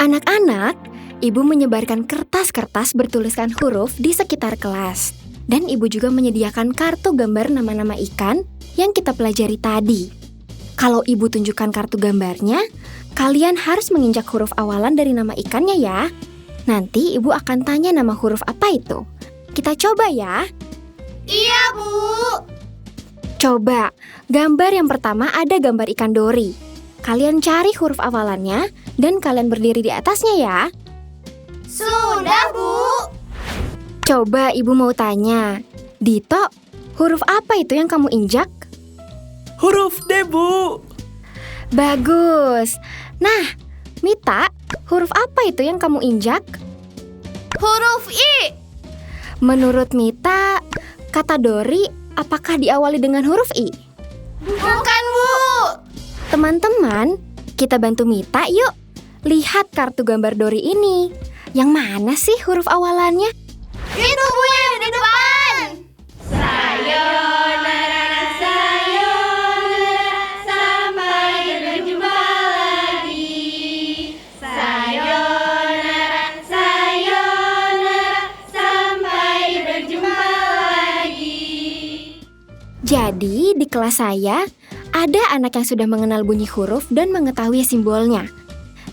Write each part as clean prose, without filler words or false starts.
Anak-anak, ibu menyebarkan kertas-kertas bertuliskan huruf di sekitar kelas. Dan ibu juga menyediakan kartu gambar nama-nama ikan yang kita pelajari tadi. Kalau ibu tunjukkan kartu gambarnya, kalian harus menginjak huruf awalan dari nama ikannya ya. Nanti ibu akan tanya nama huruf apa itu. Kita coba ya. Iya, Bu. Coba, gambar yang pertama ada gambar ikan dori. Kalian cari huruf awalannya dan kalian berdiri di atasnya ya. Sudah, Bu. Coba ibu mau tanya, Dito, huruf apa itu yang kamu injak? Huruf D, Bu. Bagus. Nah, Mita, huruf apa itu yang kamu injak? Huruf I. Menurut Mita, kata Dori apakah diawali dengan huruf I? Bukan, Bu. Teman-teman, kita bantu Mita yuk. Lihat kartu gambar Dori ini. Yang mana sih huruf awalannya? Itu, Bu, yang di depan. Sayonara, sayonara, sampai berjumpa lagi. Sayonara, sayonara, sampai berjumpa lagi. Jadi, di kelas saya, ada anak yang sudah mengenal bunyi huruf dan mengetahui simbolnya.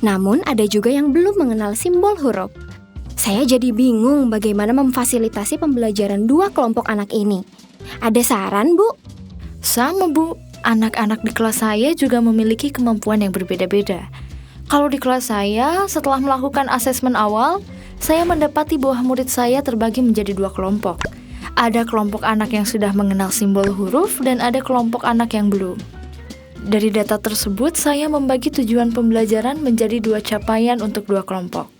Namun, ada juga yang belum mengenal simbol huruf. Saya jadi bingung bagaimana memfasilitasi pembelajaran dua kelompok anak ini. Ada saran, Bu? Sama, Bu. Anak-anak di kelas saya juga memiliki kemampuan yang berbeda-beda. Kalau di kelas saya, setelah melakukan asesmen awal, saya mendapati bahwa murid saya terbagi menjadi dua kelompok. Ada kelompok anak yang sudah mengenal simbol huruf dan ada kelompok anak yang belum. Dari data tersebut, saya membagi tujuan pembelajaran menjadi dua capaian untuk dua kelompok.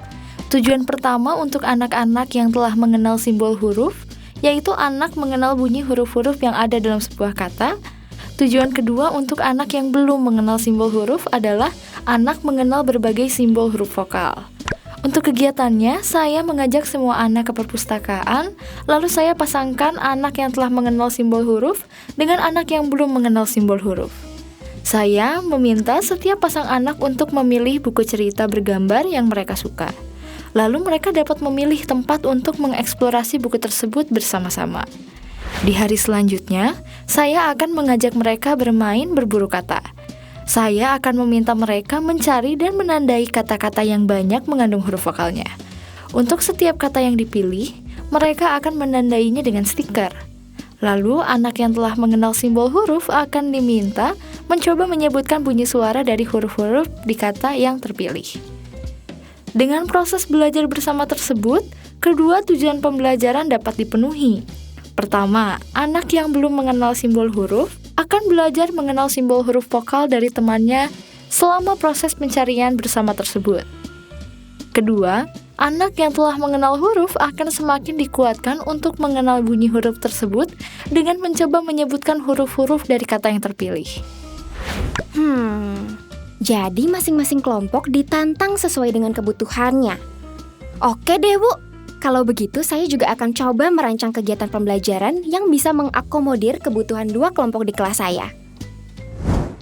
Tujuan pertama untuk anak-anak yang telah mengenal simbol huruf, yaitu anak mengenal bunyi huruf-huruf yang ada dalam sebuah kata. Tujuan kedua untuk anak yang belum mengenal simbol huruf adalah anak mengenal berbagai simbol huruf vokal. Untuk kegiatannya, saya mengajak semua anak ke perpustakaan, lalu saya pasangkan anak yang telah mengenal simbol huruf dengan anak yang belum mengenal simbol huruf. Saya meminta setiap pasang anak untuk memilih buku cerita bergambar yang mereka suka. Lalu mereka dapat memilih tempat untuk mengeksplorasi buku tersebut bersama-sama. Di hari selanjutnya, saya akan mengajak mereka bermain berburu kata. Saya akan meminta mereka mencari dan menandai kata-kata yang banyak mengandung huruf vokalnya. Untuk setiap kata yang dipilih, mereka akan menandainya dengan stiker. Lalu, anak yang telah mengenal simbol huruf akan diminta mencoba menyebutkan bunyi suara dari huruf-huruf di kata yang terpilih. Dengan proses belajar bersama tersebut, kedua tujuan pembelajaran dapat dipenuhi. Pertama, anak yang belum mengenal simbol huruf akan belajar mengenal simbol huruf vokal dari temannya selama proses pencarian bersama tersebut. Kedua, anak yang telah mengenal huruf akan semakin dikuatkan untuk mengenal bunyi huruf tersebut dengan mencoba menyebutkan huruf-huruf dari kata yang terpilih. Jadi masing-masing kelompok ditantang sesuai dengan kebutuhannya. Oke deh, Bu. Kalau begitu saya juga akan coba merancang kegiatan pembelajaran yang bisa mengakomodir kebutuhan dua kelompok di kelas saya.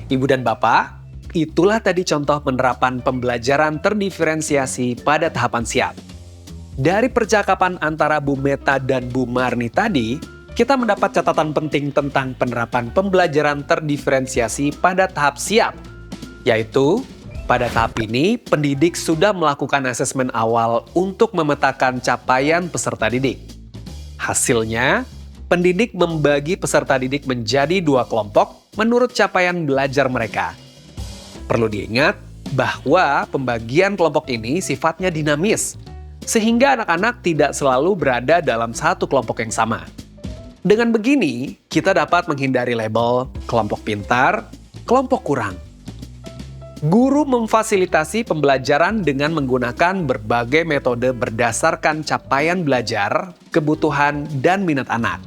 Ibu dan Bapak, itulah tadi contoh penerapan pembelajaran terdiferensiasi pada tahapan siap. Dari percakapan antara Bu Meta dan Bu Marni tadi, kita mendapat catatan penting tentang penerapan pembelajaran terdiferensiasi pada tahap siap. Yaitu, pada tahap ini, pendidik sudah melakukan asesmen awal untuk memetakan capaian peserta didik. Hasilnya, pendidik membagi peserta didik menjadi dua kelompok menurut capaian belajar mereka. Perlu diingat bahwa pembagian kelompok ini sifatnya dinamis, sehingga anak-anak tidak selalu berada dalam satu kelompok yang sama. Dengan begini, kita dapat menghindari label kelompok pintar, kelompok kurang. Guru memfasilitasi pembelajaran dengan menggunakan berbagai metode berdasarkan capaian belajar, kebutuhan, dan minat anak.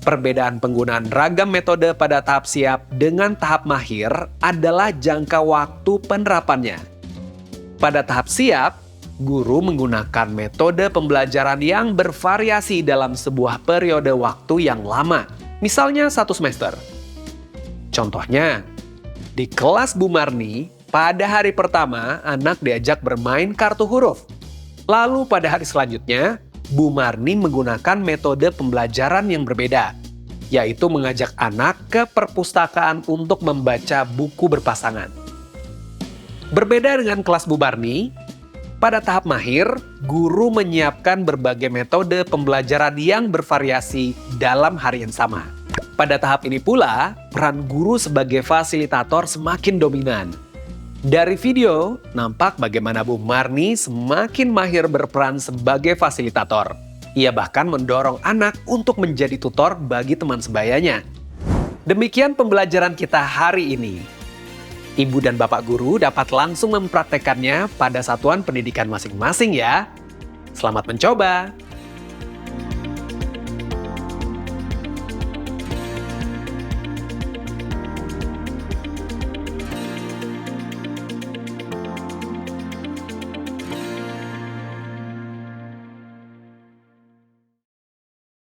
Perbedaan penggunaan ragam metode pada tahap siap dengan tahap mahir adalah jangka waktu penerapannya. Pada tahap siap, guru menggunakan metode pembelajaran yang bervariasi dalam sebuah periode waktu yang lama, misalnya 1 semester. Contohnya, di kelas Bu Marni, Pada hari pertama, anak diajak bermain kartu huruf. Lalu pada hari selanjutnya, Bu Marni menggunakan metode pembelajaran yang berbeda, yaitu mengajak anak ke perpustakaan untuk membaca buku berpasangan. Berbeda dengan kelas Bu Marni, pada tahap mahir, guru menyiapkan berbagai metode pembelajaran yang bervariasi dalam hari yang sama. Pada tahap ini pula, peran guru sebagai fasilitator semakin dominan. Dari video, nampak bagaimana Bu Marni semakin mahir berperan sebagai fasilitator. Ia bahkan mendorong anak untuk menjadi tutor bagi teman sebayanya. Demikian pembelajaran kita hari ini. Ibu dan Bapak guru dapat langsung mempraktekkannya pada satuan pendidikan masing-masing ya. Selamat mencoba!